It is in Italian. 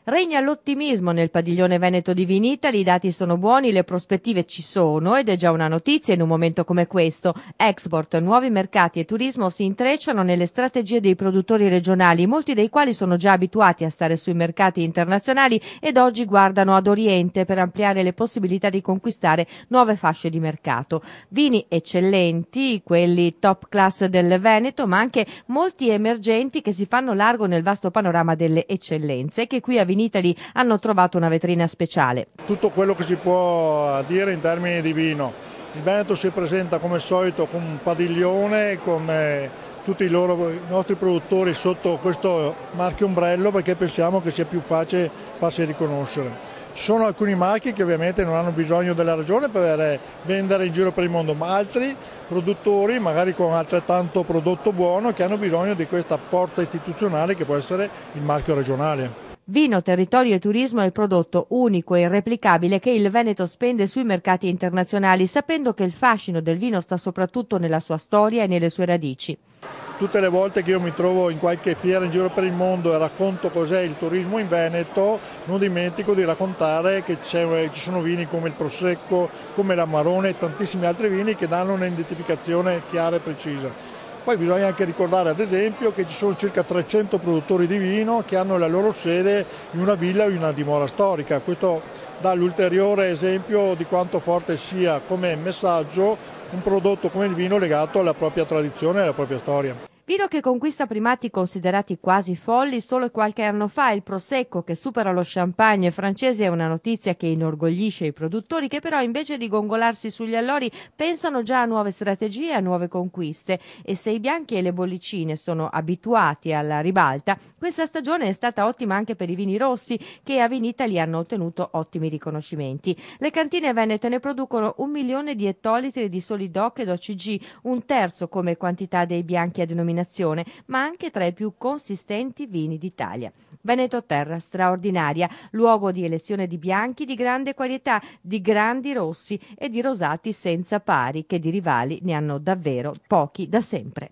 Regna l'ottimismo nel padiglione veneto di Vinitaly, i dati sono buoni, le prospettive ci sono ed è già una notizia in un momento come questo. Export, nuovi mercati e turismo si intrecciano nelle strategie dei produttori regionali, molti dei quali sono già abituati a stare sui mercati internazionali ed oggi guardano ad Oriente per ampliare le possibilità di conquistare nuove fasce di mercato. Vini eccellenti, quelli top class del Veneto, ma anche molti emergenti che si fanno largo nel vasto panorama delle eccellenze e che qui a Vinitaly hanno trovato una vetrina speciale. Tutto quello che si può dire in termini di vino. Il Veneto si presenta come al solito con un padiglione, con tutti i nostri produttori sotto questo marchio ombrello, perché pensiamo che sia più facile farsi riconoscere. Ci sono alcuni marchi che ovviamente non hanno bisogno della regione per vendere in giro per il mondo, ma altri produttori, magari con altrettanto prodotto buono, che hanno bisogno di questa forza istituzionale che può essere il marchio regionale. Vino, territorio e turismo è il prodotto unico e irreplicabile che il Veneto spende sui mercati internazionali, sapendo che il fascino del vino sta soprattutto nella sua storia e nelle sue radici. Tutte le volte che io mi trovo in qualche fiera in giro per il mondo e racconto cos'è il turismo in Veneto, non dimentico di raccontare che ci sono vini come il Prosecco, come l'Amarone e tantissimi altri vini che danno un'identificazione chiara e precisa. Poi bisogna anche ricordare ad esempio che ci sono circa 300 produttori di vino che hanno la loro sede in una villa o in una dimora storica. Questo dà l'ulteriore esempio di quanto forte sia come messaggio un prodotto come il vino legato alla propria tradizione e alla propria storia. Vino che conquista primati considerati quasi folli. Solo qualche anno fa il Prosecco, che supera lo champagne francese, è una notizia che inorgoglisce i produttori, che però invece di gongolarsi sugli allori pensano già a nuove strategie e a nuove conquiste. E se i bianchi e le bollicine sono abituati alla ribalta, questa stagione è stata ottima anche per i vini rossi, che a Vinitaly hanno ottenuto ottimi riconoscimenti. Le cantine venete ne producono 1 milione di ettolitri di soli DOC ed OCG, un terzo come quantità dei bianchi a denominazione, ma anche tra i più consistenti vini d'Italia. Veneto Terra straordinaria, luogo di elezione di bianchi di grande qualità, di grandi rossi e di rosati senza pari, che di rivali ne hanno davvero pochi da sempre.